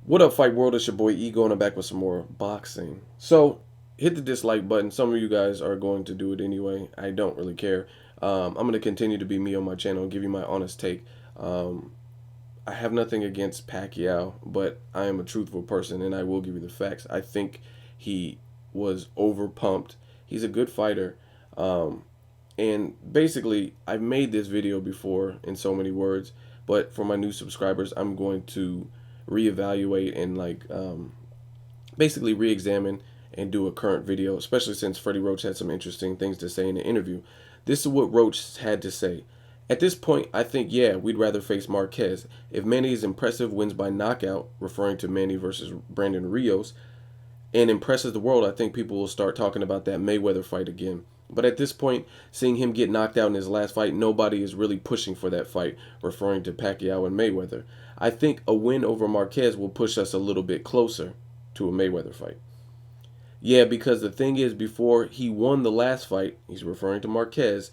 What up, Fight World? It's your boy Ego, and I'm back with some more boxing. So, hit the dislike button. Some of you guys are going to do it anyway. I don't really care. I'm going to continue to be me on my channel and give you my honest take. Um, I have nothing against Pacquiao, but I am a truthful person, and I will give you the facts. I think he was overpumped. He's a good fighter. Um, and basically, I've made this video before in so many words, but for my new subscribers, I'm going to reevaluate and basically re-examine and do a current video, especially since Freddie Roach had some interesting things to say in the interview. This is what Roach had to say. At this point, I think, yeah, we'd rather face Marquez. If Manny is impressive, wins by knockout, referring to Manny versus Brandon Rios, and impresses the world, I think people will start talking about that Mayweather fight again. But at this point, seeing him get knocked out in his last fight, nobody is really pushing for that fight, referring to Pacquiao and Mayweather. I think a win over Marquez will push us a little bit closer to a Mayweather fight. Yeah, because the thing is, before he won the last fight, he's referring to Marquez,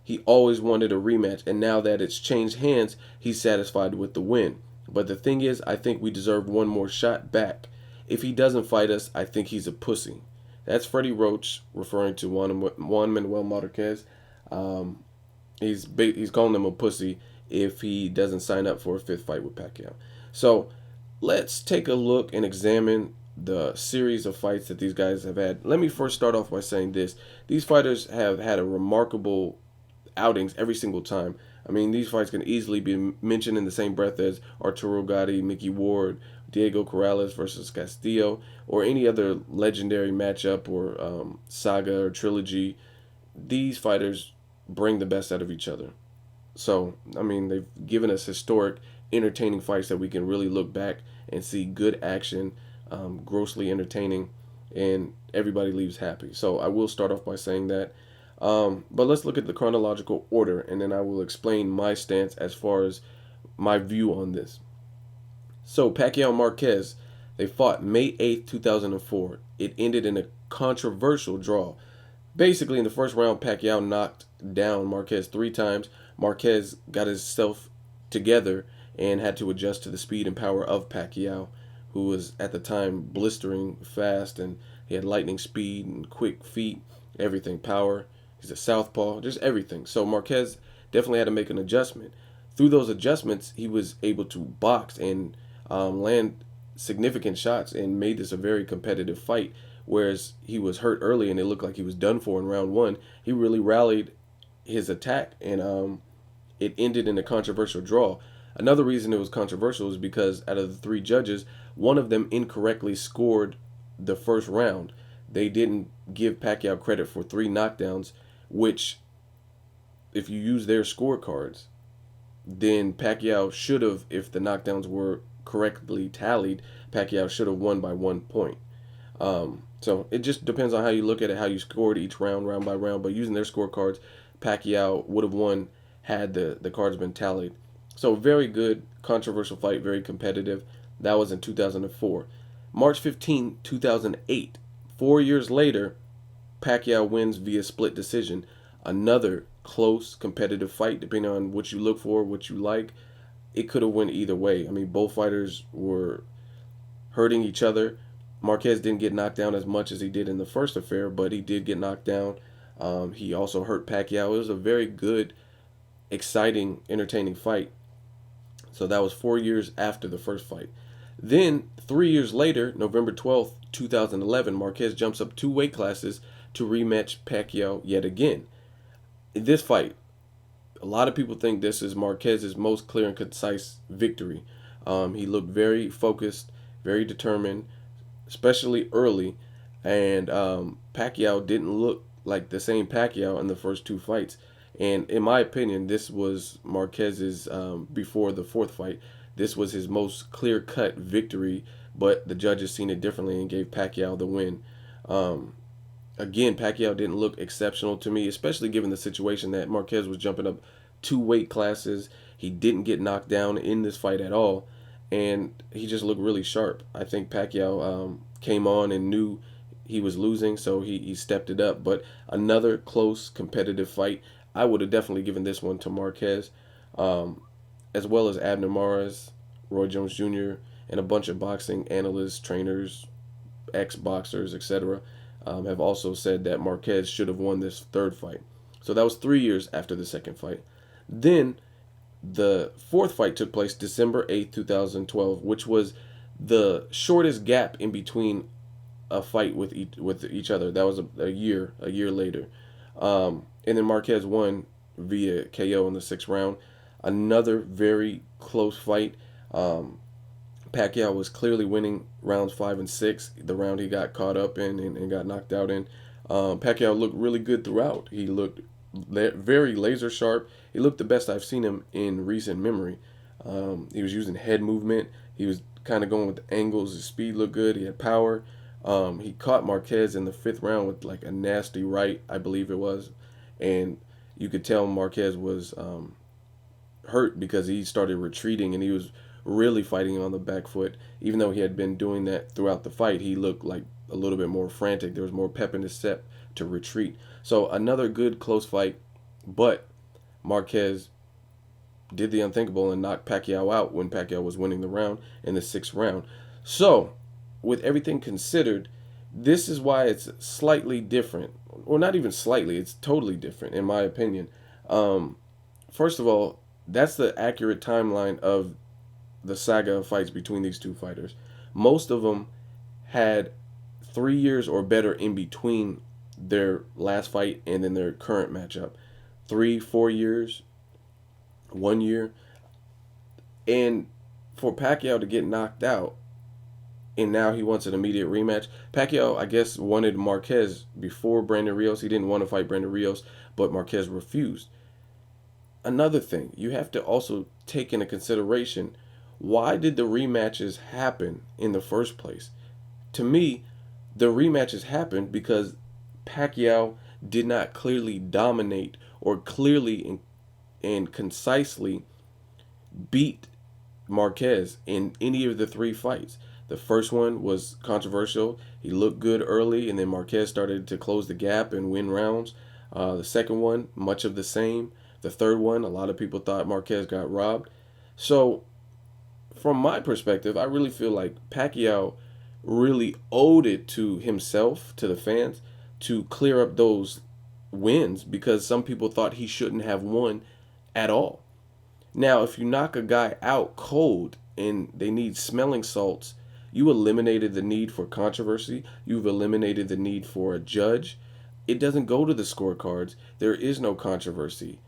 he always wanted a rematch, and now that it's changed hands, he's satisfied with the win. But the thing is, I think we deserve one more shot back. If he doesn't fight us, I think he's a pussy. That's Freddie Roach referring to Juan Manuel Marquez. Um, he's calling him a pussy if he doesn't sign up for a fifth fight with Pacquiao. So let's take a look and examine the series of fights that these guys have had. Let me first start off by saying this: these fighters have had a remarkable outings every single time. I mean, these fights can easily be mentioned in the same breath as Arturo Gatti, Mickey Ward, Diego Corrales versus Castillo, or any other legendary matchup or saga or trilogy. These fighters bring the best out of each other. So, I mean, they've given us historic, entertaining fights that we can really look back and see good action, grossly entertaining, and everybody leaves happy. So, I will start off by saying that. But let's look at the chronological order, and then I will explain my stance as far as my view on this. So, Pacquiao Marquez, they fought May 8th, 2004. It ended in a controversial draw. Basically, in the first round, Pacquiao knocked down Marquez 3 times. Marquez got himself together and had to adjust to the speed and power of Pacquiao, who was at the time blistering fast, and he had lightning speed and quick feet, everything, power. He's a southpaw, just everything. So Marquez definitely had to make an adjustment. Through those adjustments, he was able to box and land significant shots and made this a very competitive fight. Whereas he was hurt early and it looked like he was done for in round one, he really rallied his attack, and it ended in a controversial draw. Another reason it was controversial is because out of the 3 judges, one of them incorrectly scored the first round. They didn't give Pacquiao credit for 3 knockdowns, which, if you use their scorecards, then Pacquiao should have, if the knockdowns were correctly tallied, Pacquiao should have won by 1 point. So it just depends on how you look at it, how you scored each round, round by round. But using their scorecards, Pacquiao would have won had the cards been tallied. So very good, controversial fight, very competitive. That was in 2004. March 15, 2008. 4 years later, Pacquiao wins via split decision. Another close, competitive fight, depending on what you look for, what you like. It could have went either way. I mean, both fighters were hurting each other. Marquez didn't get knocked down as much as he did in the first affair, but he did get knocked down. He also hurt Pacquiao. It was a very good, exciting, entertaining fight. So that was 4 years after the first fight. Then, 3 years later, November 12th, 2011, Marquez jumps up 2 weight classes to rematch Pacquiao yet again. In this fight, a lot of people think this is Marquez's most clear and concise victory. He looked very focused, very determined, especially early, and Pacquiao didn't look like the same Pacquiao in the first 2 fights. And in my opinion, this was Marquez's, before the fourth fight, this was his most clear-cut victory, but the judges seen it differently and gave Pacquiao the win. Again, Pacquiao didn't look exceptional to me, especially given the situation that Marquez was jumping up 2 weight classes. He didn't get knocked down in this fight at all, and he just looked really sharp. I think Pacquiao came on and knew he was losing, so he stepped it up. But another close, competitive fight. I would have definitely given this one to Marquez, as well as Abner Mares, Roy Jones Jr., and a bunch of boxing analysts, trainers, ex-boxers, etc., have also said that Marquez should have won this third fight. So that was 3 years after the second fight. Then the fourth fight took place December 8th, 2012, which was the shortest gap in between a fight with each other. That was a year later. And then Marquez won via KO in the sixth round. Another very close fight. Pacquiao was clearly winning rounds 5 and 6. The round he got caught up in and got knocked out in. Pacquiao looked really good throughout. He looked very laser sharp. He looked the best I've seen him in recent memory. He was using head movement. He was kind of going with the angles. His speed looked good. He had power. He caught Marquez in the fifth round with like a nasty right, I believe it was. And you could tell Marquez was hurt because he started retreating and he was really fighting on the back foot. Even though he had been doing that throughout the fight, he looked like a little bit more frantic. There was more pep in his step to retreat. So another good close fight, but Marquez did the unthinkable and knocked Pacquiao out when Pacquiao was winning the round in the sixth round. So, with everything considered, this is why it's slightly different. Or not even slightly, it's totally different in my opinion. First of all, that's the accurate timeline of the saga of fights between these two fighters. Most of them had 3 years or better in between their last fight and then their current matchup. 3, 4 years, 1 year. And for Pacquiao to get knocked out and now he wants an immediate rematch. Pacquiao, I guess, wanted Marquez before Brandon Rios. He didn't want to fight Brandon Rios, but Marquez refused. Another thing, you have to also take into consideration, why did the rematches happen in the first place? To me, the rematches happened because Pacquiao did not clearly dominate or clearly and concisely beat Marquez in any of the three fights. The first one was controversial. He looked good early, and then Marquez started to close the gap and win rounds. The second one, much of the same. The third one, a lot of people thought Marquez got robbed. So, from my perspective, I really feel like Pacquiao really owed it to himself, to the fans, to clear up those wins because some people thought he shouldn't have won at all. Now, if you knock a guy out cold and they need smelling salts, you eliminated the need for controversy. You've eliminated the need for a judge. It doesn't go to the scorecards. There is no controversy.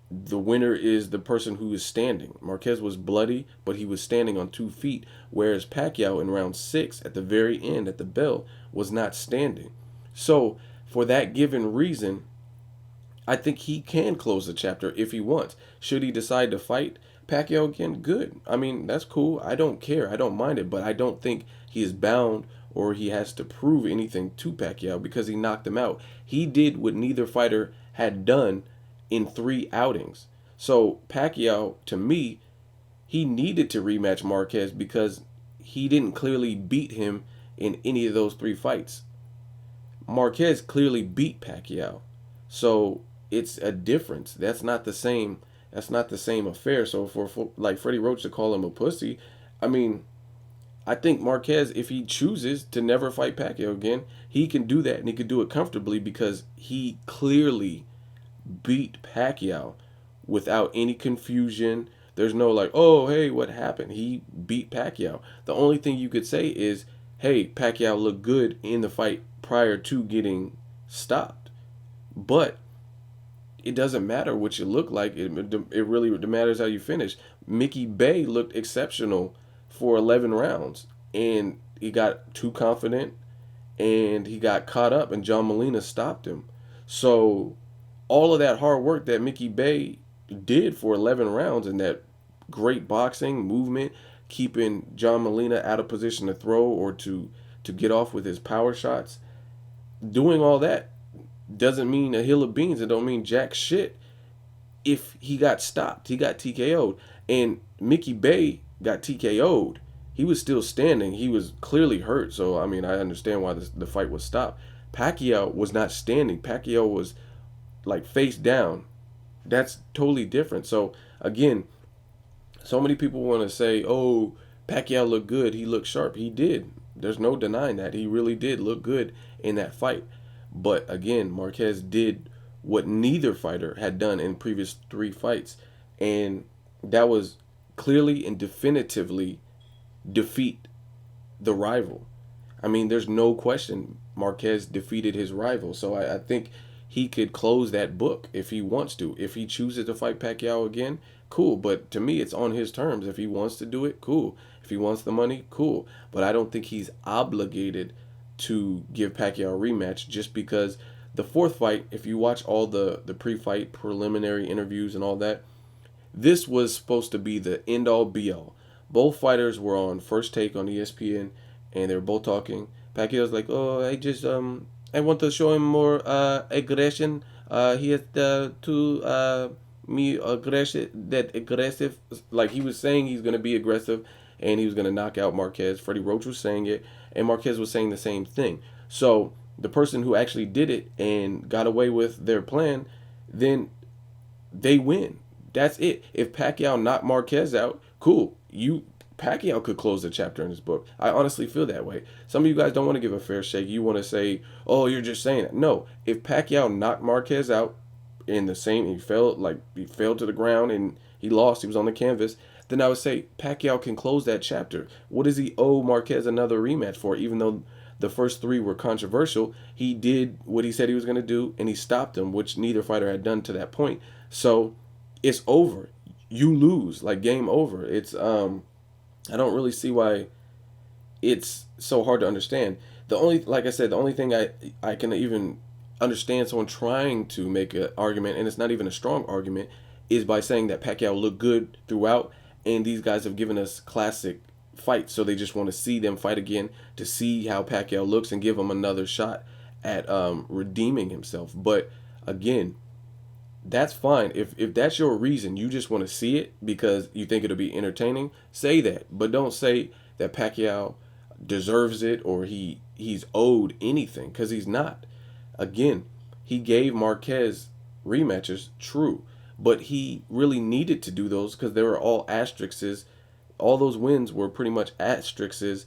The winner is the person who is standing. Marquez was bloody, but he was standing on 2 feet, whereas Pacquiao in round 6, at the very end, at the bell, was not standing. So, for that given reason, I think he can close the chapter if he wants. Should he decide to fight Pacquiao again? Good. I mean, that's cool. I don't care. I don't mind it, but I don't think he is bound or he has to prove anything to Pacquiao because he knocked him out. He did what neither fighter had done in 3 outings. So Pacquiao, to me, he needed to rematch Marquez because he didn't clearly beat him in any of those 3 fights. Marquez clearly beat Pacquiao. So it's a difference. That's not the same affair. So for like Freddie Roach to call him a pussy, I mean, I think Marquez, if he chooses to never fight Pacquiao again, he can do that and he can do it comfortably because he clearly beat Pacquiao without any confusion. There's no like, oh, hey, what happened? He beat Pacquiao. The only thing you could say is, hey, Pacquiao looked good in the fight prior to getting stopped. But it doesn't matter what you look like. It really matters how you finish. Mickey Bay looked exceptional for 11 rounds. And he got too confident. And he got caught up. And John Molina stopped him. So all of that hard work that Mickey Bay did for 11 rounds and that great boxing movement, keeping John Molina out of position to throw or to get off with his power shots, doing all that doesn't mean a hill of beans. It don't mean jack shit if he got stopped. He got TKO'd. And Mickey Bay got TKO'd. He was still standing. He was clearly hurt. So, I mean, I understand why the fight was stopped. Pacquiao was not standing. Pacquiao was like face down. That's totally different. So, again, so many people want to say, oh, Pacquiao looked good. He looked sharp. He did. There's no denying that. He really did look good in that fight. But again, Marquez did what neither fighter had done in previous three fights. And that was clearly and definitively defeat the rival. I mean, there's no question Marquez defeated his rival. So I think he could close that book if he wants to. If he chooses to fight Pacquiao again, cool. But to me, it's on his terms. If he wants to do it, cool. If he wants the money, cool. But I don't think he's obligated to give Pacquiao a rematch just because the fourth fight, if you watch all the pre-fight preliminary interviews and all that, this was supposed to be the end all be all. Both fighters were on First Take on ESPN, and they were both talking. Pacquiao's like, "Oh, I want to show him more aggression. He has to me aggressive, that aggressive. Like he was saying, he's gonna be aggressive, and he was gonna knock out Marquez. Freddie Roach was saying it, and Marquez was saying the same thing. So the person who actually did it and got away with their plan, then they win. That's it. If Pacquiao knocked Marquez out, cool. Pacquiao could close the chapter in his book. I honestly feel that way. Some of you guys don't want to give a fair shake. You want to say, "Oh, you're just saying that." No. If Pacquiao knocked Marquez out in the same, he fell to the ground and he lost. He was on the canvas. Then I would say Pacquiao can close that chapter. What does he owe Marquez another rematch for? Even though the first three were controversial, he did what he said he was going to do, and he stopped him, which neither fighter had done to that point. So it's over. You lose, like game over. It's I don't really see why it's so hard to understand. The only, like I said, the only thing I can even understand someone trying to make an argument, and it's not even a strong argument, is by saying that Pacquiao looked good throughout, and these guys have given us classic fights, so they just want to see them fight again to see how Pacquiao looks and give him another shot at redeeming himself. But again, that's fine. If that's your reason, you just want to see it because you think it'll be entertaining, say that. But don't say that Pacquiao deserves it or he's owed anything, because he's not. Again, he gave Marquez rematches, true, but he really needed to do those because they were all asterisks. All those wins were pretty much asterisks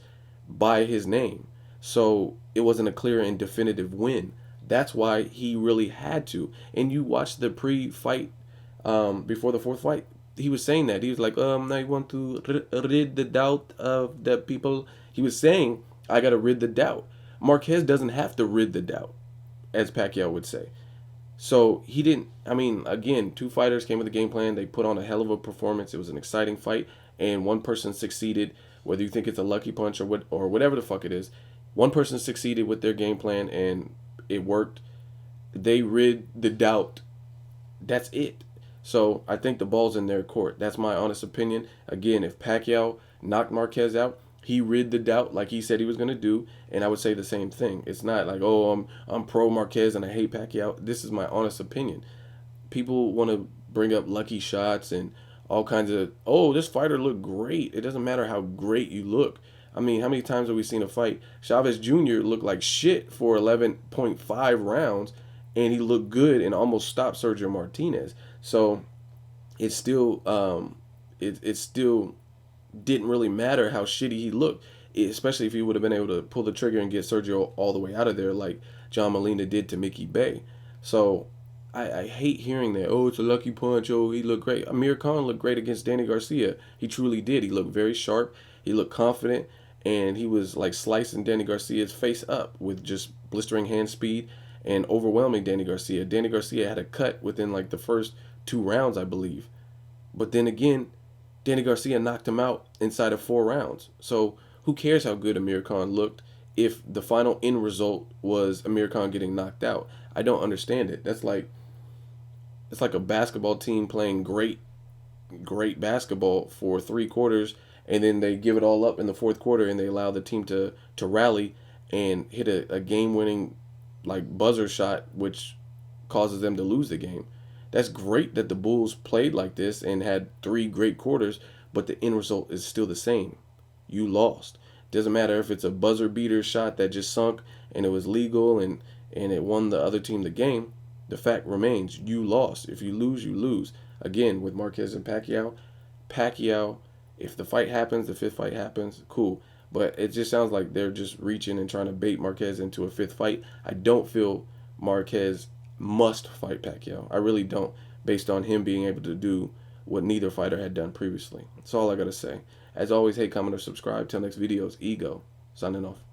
by his name. So it wasn't a clear and definitive win. That's why he really had to. And you watch the pre-fight, before the fourth fight, he was saying that. He was like, I want to rid the doubt of the people. He was saying, I got to rid the doubt. Marquez doesn't have to rid the doubt, as Pacquiao would say. So he didn't, I mean, again, two fighters came with a game plan. They put on a hell of a performance. It was an exciting fight, and one person succeeded, whether you think it's a lucky punch or whatever the fuck it is. One person succeeded with their game plan, and it worked. They rid the doubt. That's it. So I think the ball's in their court. That's my honest opinion. Again, if Pacquiao knocked Marquez out, he rid the doubt like he said he was going to do, and I would say the same thing. It's not like, oh, I'm pro Marquez and I hate Pacquiao. This is my honest opinion. People want to bring up lucky shots and all kinds of, oh, this fighter looked great. It doesn't matter how great you look. I mean, how many times have we seen a fight? Chavez Jr. looked like shit for 11.5 rounds, and he looked good and almost stopped Sergio Martinez. So it still it still didn't really matter how shitty he looked, especially if he would have been able to pull the trigger and get Sergio all the way out of there like John Molina did to Mickey Bay. So I hate hearing that, oh, it's a lucky punch, oh, he looked great. Amir Khan looked great against Danny Garcia. He truly did. He looked very sharp. He looked confident. And he was like slicing Danny Garcia's face up with just blistering hand speed and overwhelming Danny Garcia. Danny Garcia had a cut within like the first 2 rounds, I believe. But then again, Danny Garcia knocked him out inside of 4 rounds. So who cares how good Amir Khan looked if the final end result was Amir Khan getting knocked out? I don't understand it. It's like a basketball team playing great basketball for 3 quarters, and then they give it all up in the 4th quarter and they allow the team to rally and hit a game-winning like buzzer shot, which causes them to lose the game. That's great that the Bulls played like this and had 3 great quarters, but the end result is still the same. You lost. Doesn't matter if it's a buzzer beater shot that just sunk and it was legal and it won the other team the game. The fact remains, you lost. If you lose, you lose. Again, with Marquez and Pacquiao If the fight happens, the fifth fight happens, cool. But it just sounds like they're just reaching and trying to bait Marquez into a fifth fight. I don't feel Marquez must fight Pacquiao. I really don't, based on him being able to do what neither fighter had done previously. That's all I gotta say. As always, hate, comment, or subscribe. Till next videos, Ego, signing off.